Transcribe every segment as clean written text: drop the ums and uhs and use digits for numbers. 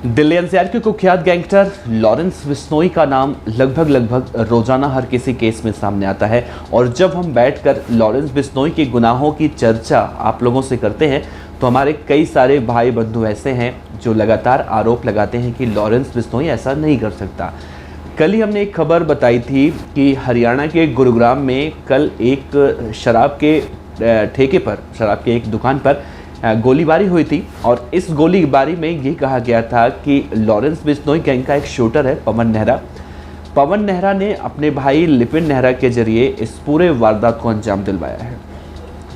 Delhi NCR के कुख्यात gangster Lawrence Bishnoi का नाम लगभग रोजाना हर किसी केस में सामने आता है। और जब हम बैठकर लॉरेंस बिश्नोई के गुनाहों की चर्चा आप लोगों से करते हैं तो हमारे कई सारे भाई बंधु ऐसे हैं जो लगातार आरोप लगाते हैं कि लॉरेंस बिश्नोई ऐसा नहीं कर सकता। कल ही हमने एक खबर बताई थी कि हरियाणा के गुरुग्राम में कल एक शराब के ठेके पर, शराब के एक दुकान पर गोलीबारी हुई थी। और इस गोलीबारी में ये कहा गया था कि लॉरेंस बिश्नोई गैंग का एक शूटर है पवन नेहरा ने अपने भाई लिपिन नेहरा के जरिए इस पूरे वारदात को अंजाम दिलवाया है।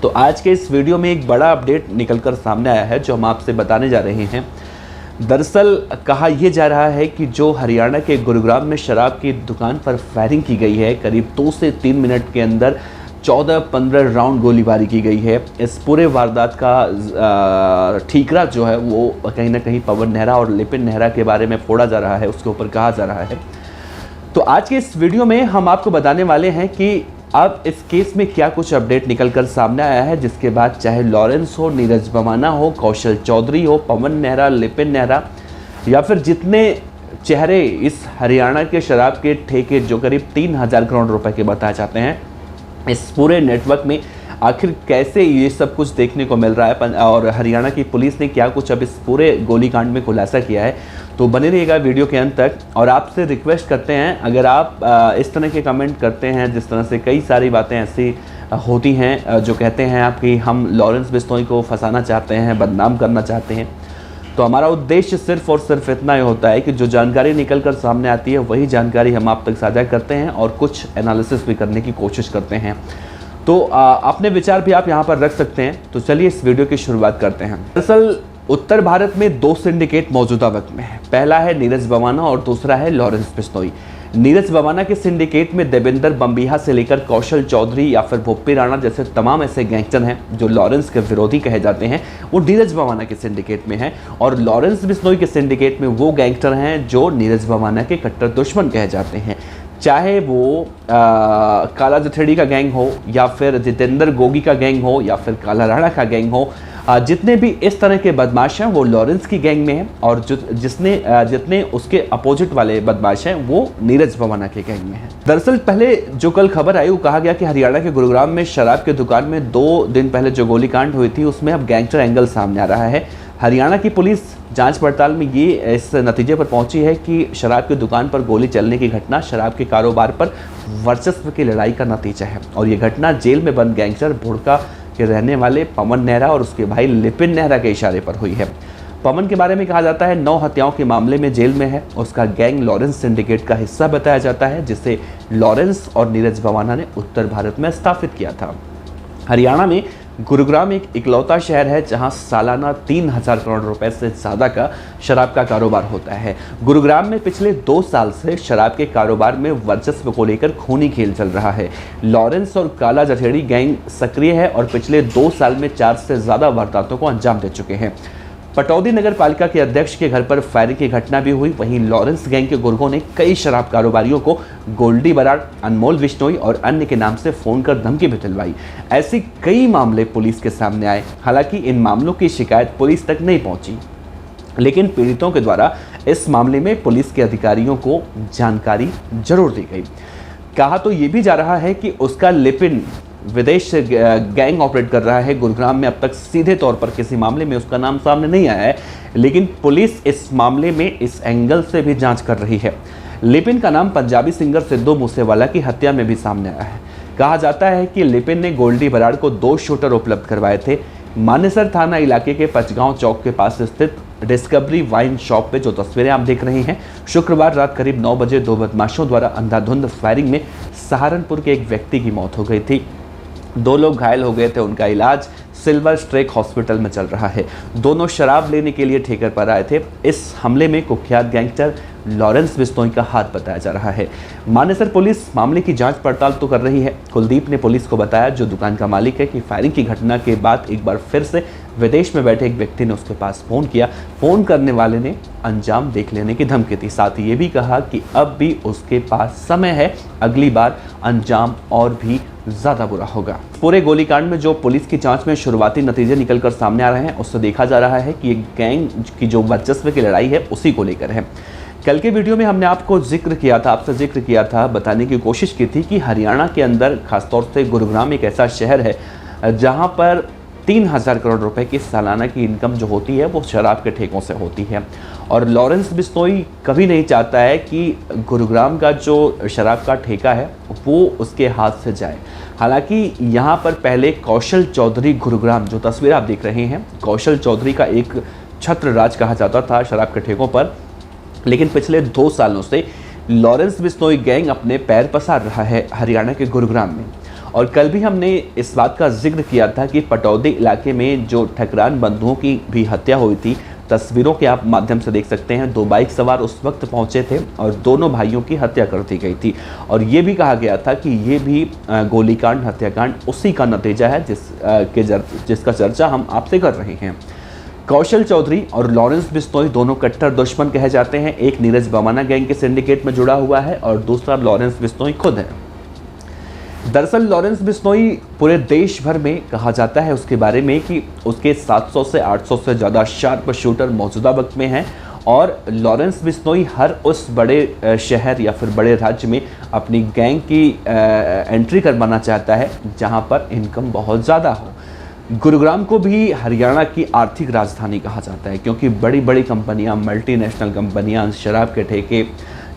तो आज के इस वीडियो में एक बड़ा अपडेट निकलकर सामने आया है जो हम आपसे बताने जा रहे हैं। दरअसल कहा यह जा रहा है कि जो हरियाणा के गुरुग्राम में शराब की दुकान पर फायरिंग की गई है, करीब 2 से 3 मिनट के अंदर 14-15 राउंड गोलीबारी की गई है। इस पूरे वारदात का ठीकरा जो है वो कहीं ना कहीं पवन नेहरा और लिपिन नेहरा के बारे में फोड़ा जा रहा है, उसके ऊपर कहा जा रहा है। तो आज के इस वीडियो में हम आपको बताने वाले हैं कि अब इस केस में क्या कुछ अपडेट निकलकर सामने आया है, जिसके बाद चाहे लॉरेंस हो, नीरज भवाना हो, कौशल चौधरी हो, पवन नेहरा, लिपिन नेहरा या फिर जितने चेहरे इस हरियाणा के शराब के ठेके जो करीब 3000 करोड़ रुपए के बताए जाते हैं, इस पूरे नेटवर्क में आखिर कैसे ये सब कुछ देखने को मिल रहा है और हरियाणा की पुलिस ने क्या कुछ अब इस पूरे गोलीकांड में खुलासा किया है। तो बने रहिएगा वीडियो के अंत तक। और आपसे रिक्वेस्ट करते हैं, अगर आप इस तरह के कमेंट करते हैं, जिस तरह से कई सारी बातें ऐसी होती हैं जो कहते हैं आप कि हम लॉरेंस बिश्नोई को फंसाना चाहते हैं, बदनाम करना चाहते हैं, तो हमारा उद्देश्य सिर्फ और सिर्फ इतना ही होता है कि जो जानकारी निकल कर सामने आती है वही जानकारी हम आप तक साझा करते हैं और कुछ एनालिसिस भी करने की कोशिश करते हैं। तो अपने विचार भी आप यहाँ पर रख सकते हैं। तो चलिए इस वीडियो की शुरुआत करते हैं। दरअसल उत्तर भारत में 2 सिंडिकेट मौजूदा वक्त में है। पहला है नीरज भवाना और दूसरा है लॉरेंस बिश्नोई। नीरज भवाना के सिंडिकेट में देवेंद्र बम्बिहा से लेकर कौशल चौधरी या फिर भोप्पी राणा जैसे तमाम ऐसे गैंगस्टर हैं जो लॉरेंस के विरोधी कहे जाते हैं, वो नीरज भवाना के सिंडिकेट में हैं। और लॉरेंस बिश्नोई के सिंडिकेट में वो गैंगस्टर हैं जो नीरज भवाना के कट्टर दुश्मन कहे जाते हैं, चाहे वो काला जथेड़ी का गैंग हो या फिर जितेंद्र गोगी का गैंग हो या फिर काला राणा का गैंग हो। जितने भी इस तरह के बदमाश हैं वो लॉरेंस की गैंग में हैं और जितने उसके अपोजिट वाले बदमाश हैं वो नीरज भवाना के गैंग में हैं। दरअसल पहले जो कल खबर आई वो कहा गया कि हरियाणा के गुरुग्राम में शराब के दुकान में 2 दिन पहले जो गोलीकांड हुई थी उसमें अब गैंगस्टर एंगल सामने आ रहा है। हरियाणा की पुलिस जांच पड़ताल में ये इस नतीजे पर पहुंची है कि शराब की दुकान पर गोली चलने की घटना शराब के कारोबार पर वर्चस्व की लड़ाई का नतीजा है। और ये घटना जेल में बंद गैंगस्टर भुड़का के रहने वाले पवन नेहरा और उसके भाई लिपिन नेहरा के इशारे पर हुई है। पवन के बारे में कहा जाता है 9 हत्याओं के मामले में जेल में है। उसका गैंग लॉरेंस सिंडिकेट का हिस्सा बताया जाता है, जिसे लॉरेंस और नीरज भवाना ने उत्तर भारत में स्थापित किया था। हरियाणा में गुरुग्राम एक इकलौता शहर है जहां सालाना 3000 करोड़ रुपए से ज़्यादा का शराब का कारोबार होता है। गुरुग्राम में पिछले 2 साल से शराब के कारोबार में वर्चस्व को लेकर खूनी खेल चल रहा है। लॉरेंस और काला जथेड़ी गैंग सक्रिय है और पिछले 2 साल में 4 से ज़्यादा वारदातों को अंजाम दे चुके हैं। पटौदी नगर पालिका के अध्यक्ष के घर पर फायरिंग की घटना भी हुई। वहीं लॉरेंस गैंग के गुर्गों ने कई शराब कारोबारियों को गोल्डी बराड़, अनमोल बिश्नोई और अन्य के नाम से फोन कर धमकी भी दिलवाई। ऐसे कई मामले पुलिस के सामने आए। हालांकि इन मामलों की शिकायत पुलिस तक नहीं पहुंची, लेकिन पीड़ितों के द्वारा इस मामले में पुलिस के अधिकारियों को जानकारी जरूर दी गई। कहा तो ये भी जा रहा है कि उसका लिपिन विदेश से गैंग ऑपरेट कर रहा है गुरुग्राम में। अब तक सीधे तौर पर किसी मामले में उसका नाम सामने नहीं आया है, लेकिन पुलिस इस मामले में इस एंगल से भी जांच कर रही है। लिपिन का नाम पंजाबी सिंगर सिद्धू मूसेवाला की हत्या में भी सामने आया है। कहा जाता है कि लिपिन ने गोल्डी बराड़ को 2 शूटर उपलब्ध करवाए थे। मानेसर थाना इलाके के पचगांव चौक के पास स्थित डिस्कवरी वाइन शॉप पे जो तस्वीरें आप देख रही हैं, शुक्रवार रात करीब 9 बजे 2 बदमाशों द्वारा अंधाधुंध फायरिंग में सहारनपुर के एक व्यक्ति की मौत हो गई थी। 2 लोग घायल हो गए थे। उनका इलाज सिल्वर स्ट्रेक हॉस्पिटल में चल रहा है। दोनों शराब लेने के लिए ठेकर पर आए थे। इस हमले में कुख्यात गैंगस्टर लॉरेंस बिश्नोई का हाथ बताया जा रहा है। मानेसर पुलिस मामले की जांच पड़ताल तो कर रही है। कुलदीप ने पुलिस को बताया, जो दुकान का मालिक है, कि फायरिंग की घटना के बाद एक बार फिर से विदेश में बैठे एक व्यक्ति ने उसके पास फ़ोन किया। फ़ोन करने वाले ने अंजाम देख लेने की धमकी दी। साथ ही ये भी कहा कि अब भी उसके पास समय है, अगली बार अंजाम और भी ज़्यादा बुरा होगा। पूरे गोलीकांड में जो पुलिस की जांच में शुरुआती नतीजे निकलकर सामने आ रहे हैं, उससे देखा जा रहा है कि ये गैंग की जो वर्चस्व की लड़ाई है उसी को लेकर है। कल के वीडियो में हमने आपसे जिक्र किया था, बताने की कोशिश की थी कि हरियाणा के अंदर खासतौर से गुरुग्राम एक ऐसा शहर है जहां पर 3000 करोड़ रुपए की सालाना की इनकम जो होती है वो शराब के ठेकों से होती है। और लॉरेंस बिश्नोई कभी नहीं चाहता है कि गुरुग्राम का जो शराब का ठेका है वो उसके हाथ से जाए। हालांकि यहाँ पर पहले कौशल चौधरी गुरुग्राम, जो तस्वीर आप देख रहे हैं, कौशल चौधरी का एक छत्र राज कहा जाता था शराब के ठेकों पर। लेकिन पिछले 2 सालों से लॉरेंस बिश्नोई गैंग अपने पैर पसार रहा है हरियाणा के गुरुग्राम में। और कल भी हमने इस बात का जिक्र किया था कि पटौदी इलाके में जो ठकरान बंधुओं की भी हत्या हुई थी, तस्वीरों के आप माध्यम से देख सकते हैं, 2 बाइक सवार उस वक्त पहुंचे थे और दोनों भाइयों की हत्या कर दी गई थी। और ये भी कहा गया था कि ये भी गोलीकांड, हत्याकांड उसी का नतीजा है जिसका चर्चा हम आपसे कर रहे हैं। कौशल चौधरी और लॉरेंस बिश्नोई दोनों कट्टर दुश्मन कहे जाते हैं। एक नीरज बवाना गैंग के सिंडिकेट में जुड़ा हुआ है और दूसरा लॉरेंस बिश्नोई खुद है। दरअसल लॉरेंस बिश्नोई पूरे देश भर में कहा जाता है उसके बारे में कि उसके 700 से 800 से ज़्यादा शार्प शूटर मौजूदा वक्त में हैं। और लॉरेंस बिश्नोई हर उस बड़े शहर या फिर बड़े राज्य में अपनी गैंग की एंट्री करवाना चाहता है जहां पर इनकम बहुत ज़्यादा हो। गुरुग्राम को भी हरियाणा की आर्थिक राजधानी कहा जाता है क्योंकि बड़ी बड़ी कंपनियां, मल्टीनेशनल कंपनियां, शराब के ठेके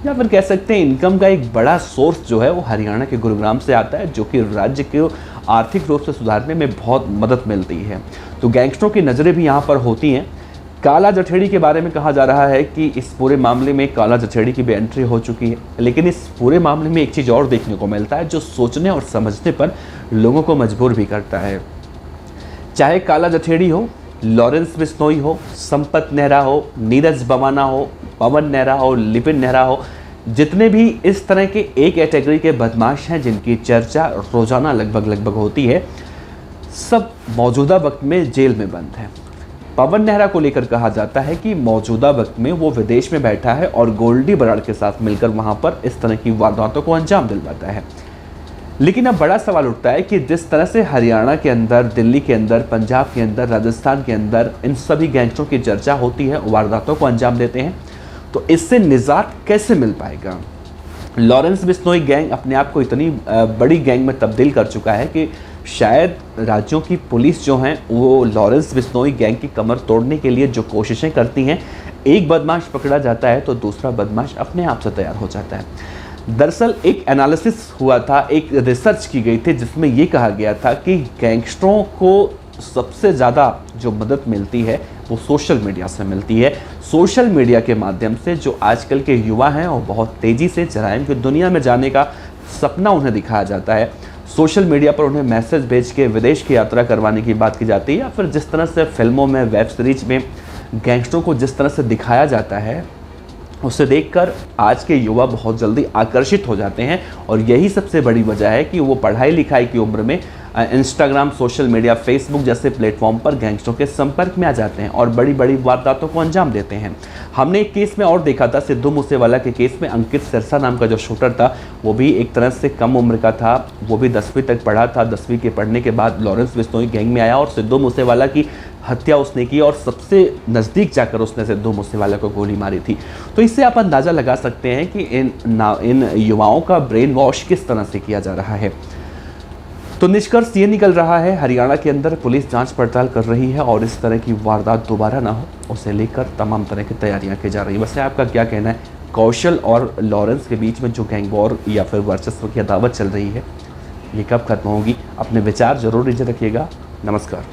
या फिर कह सकते हैं इनकम का एक बड़ा सोर्स जो है वो हरियाणा के गुरुग्राम से आता है, जो कि राज्य को आर्थिक रूप से सुधारने में बहुत मदद मिलती है। तो गैंगस्टरों की नज़रें भी यहाँ पर होती हैं। काला जठेड़ी के बारे में कहा जा रहा है कि इस पूरे मामले में काला जठेड़ी की भी एंट्री हो चुकी है। लेकिन इस पूरे मामले में एक चीज़ और देखने को मिलता है जो सोचने और समझने पर लोगों को मजबूर भी करता है। चाहे काला जठेड़ी हो, लॉरेंस बिश्नोई हो, संपत नेहरा हो, नीरज बवाना हो, पवन नेहरा हो, लिपिन नेहरा हो, जितने भी इस तरह के एक कैटेगरी के बदमाश हैं जिनकी चर्चा रोजाना लगभग होती है, सब मौजूदा वक्त में जेल में बंद हैं। पवन नेहरा को लेकर कहा जाता है कि मौजूदा वक्त में वो विदेश में बैठा है और गोल्डी बराड़ के साथ मिलकर वहां पर इस तरह की वारदातों को अंजाम दिलवाता है। लेकिन अब बड़ा सवाल उठता है कि जिस तरह से हरियाणा के अंदर, दिल्ली के अंदर, पंजाब के अंदर, राजस्थान के अंदर इन सभी गैंगस्टरों की चर्चा होती है, वारदातों को अंजाम देते हैं, तो इससे निजात कैसे मिल पाएगा? लॉरेंस बिश्नोई गैंग अपने आप को इतनी बड़ी गैंग में तब्दील कर चुका है कि शायद राज्यों की पुलिस जो हैं वो लॉरेंस बिश्नोई गैंग की कमर तोड़ने के लिए जो कोशिशें करती हैं, एक बदमाश पकड़ा जाता है तो दूसरा बदमाश अपने आप से तैयार हो जाता है। दरअसल एक एनालिसिस हुआ था, एक रिसर्च की गई थी जिसमें ये कहा गया था कि गैंगस्टरों को सबसे ज़्यादा जो मदद मिलती है वो सोशल मीडिया से मिलती है। सोशल मीडिया के माध्यम से जो आजकल के युवा हैं और बहुत तेज़ी से जराइम की दुनिया में जाने का सपना उन्हें दिखाया जाता है। सोशल मीडिया पर उन्हें मैसेज भेज के विदेश की यात्रा करवाने की बात की जाती है, या फिर जिस तरह से फिल्मों में, वेब सीरीज में गैंगस्टरों को जिस तरह से दिखाया जाता है, उसे देखकर आज के युवा बहुत जल्दी आकर्षित हो जाते हैं। और यही सबसे बड़ी वजह है कि वो पढ़ाई लिखाई की उम्र में इंस्टाग्राम, सोशल मीडिया, फेसबुक जैसे प्लेटफॉर्म पर गैंगस्टरों के संपर्क में आ जाते हैं और बड़ी बड़ी वारदातों को अंजाम देते हैं। हमने एक केस में और देखा था, सिद्धू मूसेवाला के केस में अंकित सिरसा नाम का जो शूटर था वो भी एक तरह से कम उम्र का था, वो भी 10वीं तक पढ़ा था। 10वीं के पढ़ने के बाद लॉरेंस बिश्नोई गैंग में आया और सिद्धू मूसेवाला की हत्या उसने की और सबसे नज़दीक जाकर उसने सिद्धू मूसेवाला को गोली मारी थी। तो इससे आप अंदाज़ा लगा सकते हैं कि इन युवाओं का ब्रेन वॉश किस तरह से किया जा रहा है। तो निष्कर्ष ये निकल रहा है, हरियाणा के अंदर पुलिस जांच पड़ताल कर रही है और इस तरह की वारदात दोबारा ना हो उसे लेकर तमाम तरह की तैयारियां की जा रही है। वैसे आपका क्या कहना है? कौशल और लॉरेंस के बीच में जो गैंग वॉर या फिर वर्चस्व की अदावत चल रही है, ये कब खत्म होगी? अपने विचार जरूर नीचे रखिएगा। नमस्कार।